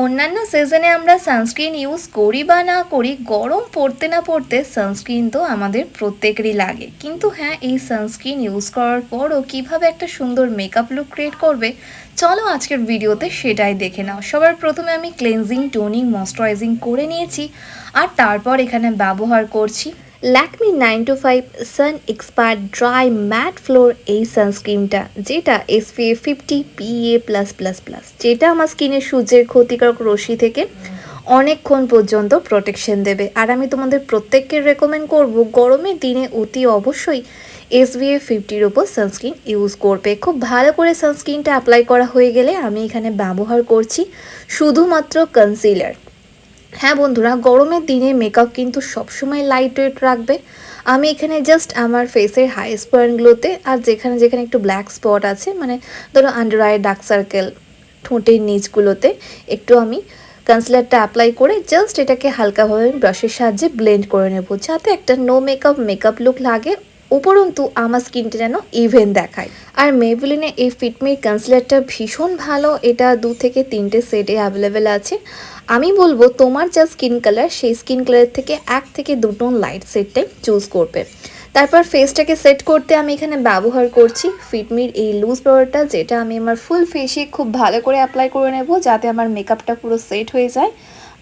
অন্যান্য সিজনে আমরা সানস্ক্রিন ইউজ করি বা না করি, গরম পড়তে না পড়তে সানস্ক্রিন তো আমাদের প্রত্যেকেরই লাগে। কিন্তু হ্যাঁ, এই সানস্ক্রিন ইউজ করার পরও কিভাবে একটা সুন্দর মেকআপ লুক ক্রিয়েট করবে, চলো আজকের ভিডিওতে সেটাই দেখে নাও। সবার প্রথমে আমি ক্লেনজিং, টোনিং, ময়শ্চারাইজিং করে নিয়েছি আর তারপর এখানে ব্যবহার করছি ল্যাকমি 925 সান এক্সপার্ট ড্রাই ম্যাট ফ্লোর এই সানস্ক্রিনটা, যেটা SPF 50 PA+++, যেটা আমার স্কিনের সূর্যের ক্ষতিকারক রশ্মি থেকে অনেকক্ষণ পর্যন্ত প্রোটেকশন দেবে। আর আমি তোমাদের প্রত্যেককে রেকমেন্ড করব গরমের দিনে অতি অবশ্যই SPF 50-র উপর সানস্ক্রিন ইউজ করবে। খুব ভালো করে সানস্ক্রিনটা অ্যাপ্লাই করা হয়ে গেলে আমি এখানে ব্যবহার করছি শুধুমাত্র কনসিলার। হ্যাঁ বন্ধুরা, গরমের দিনে মেকআপ কিন্তু সবসময় লাইট ওয়েট রাখবে। আমি এখানে জাস্ট আমার ফেসের হাইস্ট পয়েন্টগুলোতে আর যেখানে যেখানে একটু ব্ল্যাক স্পট আছে, মানে ধরো আন্ডার আই, ডার্ক সার্কেল, ঠোঁটের নিচগুলোতে একটু আমি কনসিলারটা অ্যাপ্লাই করে জাস্ট এটাকে হালকাভাবে ব্রাশের সাহায্যে ব্লেন্ড করে নেব, যাতে একটা নো মেকআপ লুক লাগে, উপরন্তু আমার স্কিনটা যেন ইভেন দেখায়। আর মেবেলিনে এই ফিটমি কনসিলারটা ভীষণ ভালো, এটা 2 থেকে 3টে সেটে অ্যাভেলেবেল আছে। আমি বলবো তোমার যা স্কিন কালার, সেই স্কিন কালারের থেকে 1 থেকে 2 টোন লাইট সেটটাই চুজ করবে। তারপর ফেসটাকে সেট করতে আমি এখানে ব্যবহার করছি ফিটমির এই লুজ পাউডারটা, যেটা আমি আমার ফুল ফেসে খুব ভালো করে অ্যাপ্লাই করে নেব, যাতে আমার মেকআপটা পুরো সেট হয়ে যায়।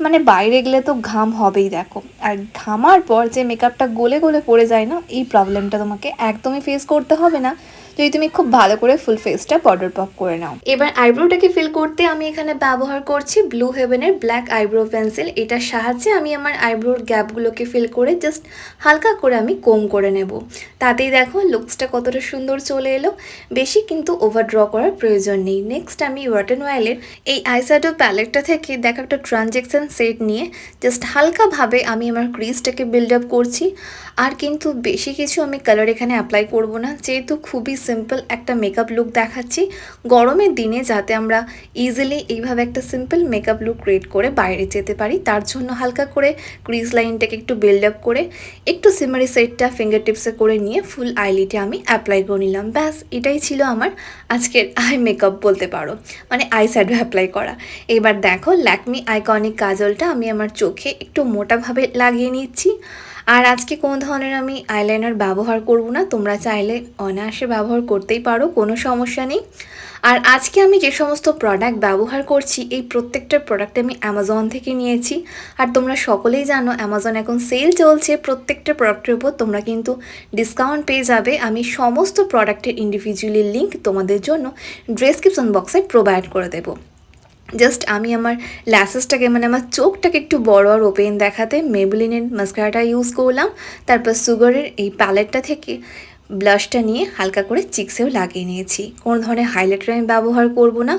মানে বাইরে গেলে তো ঘাম হবেই দেখো, আর ঘামার পর যে মেকআপটা গলে গলে পড়ে যায় না, এই প্রবলেমটা তোমাকে একদমই ফেস করতে হবে না যদি তুমি খুব ভালো করে ফুল ফেসটা পাউডার পপ করে নাও। এবার আইব্রোটাকে ফিল করতে আমি এখানে ব্যবহার করছি ব্লু হেভেনের ব্ল্যাক আইব্রো পেন্সিল। এটার সাহায্যে আমি আমার আইব্রোর গ্যাপগুলোকে ফিল করে জাস্ট হালকা করে আমি কোম করে নেব। তাতেই দেখো লুকসটা কতটা সুন্দর চলে এলো। বেশি কিন্তু ওভার ড্র করার প্রয়োজন নেই। নেক্সট আমি ওয়েট এন্ড ওয়াইল্ডের এই আইশ্যাডো প্যালেটটা থেকে দেখো একটা ট্রানজেকশন সেট নিয়ে জাস্ট হালকাভাবে আমি আমার ক্রিজটাকে বিল্ড আপ করছি। আর কিন্তু বেশি কিছু আমি কালার এখানে অ্যাপ্লাই করব না, যেহেতু খুবই সিম্পল একটা মেকআপ লুক দেখাচ্ছি গরমের দিনে, যাতে আমরা ইজিলি এইভাবে একটা সিম্পল মেকআপ লুক ক্রিয়েট করে বাইরে যেতে পারি। তার জন্য হালকা করে ক্রিজ লাইনটাকে একটু বিল্ড আপ করে একটু সিমারি সেটটা ফিঙ্গার টিপসে করে নিয়ে ফুল আইলিটে আমি অ্যাপ্লাই করে নিলাম। ব্যাস, এটাই ছিল আমার আজকের আই মেকআপ বলতে পারো, মানে আই শ্যাডো অ্যাপ্লাই করা। এবার দেখো ল্যাকমি আইকনিক কাজলটা আমি আমার চোখে একটু মোটাভাবে লাগিয়ে নিচ্ছি। আর আজকে কোনো ধরনের আমি আইলাইনার ব্যবহার করব না, তোমরা চাইলে অনায়াসে ব্যবহার করতেই পারো, কোনো সমস্যা নেই। আর আজকে আমি যে সমস্ত প্রোডাক্ট ব্যবহার করছি, এই প্রত্যেকটা প্রোডাক্ট আমি অ্যামাজন থেকে নিয়েছি। আর তোমরা সকলেই জানো অ্যামাজন এখন সেল চলছে, প্রত্যেকটা প্রোডাক্টের উপর তোমরা কিন্তু ডিসকাউন্ট পেয়ে যাবে। আমি সমস্ত প্রোডাক্টের ইন্ডিভিজুয়ালি লিঙ্ক তোমাদের জন্য ডেসক্রিপশন বক্সে প্রোভাইড করে দেবো। জাস্ট আমি আমার ল্যাসেসটাকে, মানে আমার চোখটাকে একটু বড় আর ওপেন দেখাতে মেবেলিনের মাস্কারাটা ইউজ করলাম। তারপর সুগারের এই প্যালেটটা থেকে ব্লাশটা নিয়ে হালকা করে চিক্সেও লাগিয়ে নিয়েছি। কোনো ধরনের হাইলাইটার আমি ব্যবহার করব না।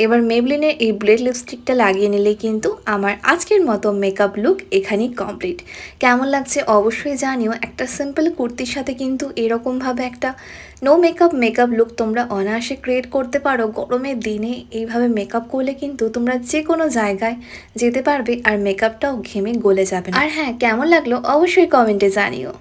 এবার মেবেলিনের এই ব্লেড লিপস্টিকটা লাগিয়ে নিলেই কিন্তু আমার আজকের মতো মেকআপ লুক এখানেই কমপ্লিট। কেমন লাগছে অবশ্যই জানিও। একটা সিম্পল কুর্তির সাথে কিন্তু এরকমভাবে একটা নো মেকআপ লুক তোমরা অনায়াসে ক্রিয়েট করতে পারো। গরমের দিনে এইভাবে মেকআপ করলে কিন্তু তোমরা যে কোনো জায়গায় যেতে পারবে আর মেকআপটাও ঘেমে গলে যাবে না। আর হ্যাঁ, কেমন লাগলো অবশ্যই কমেন্টে জানিও।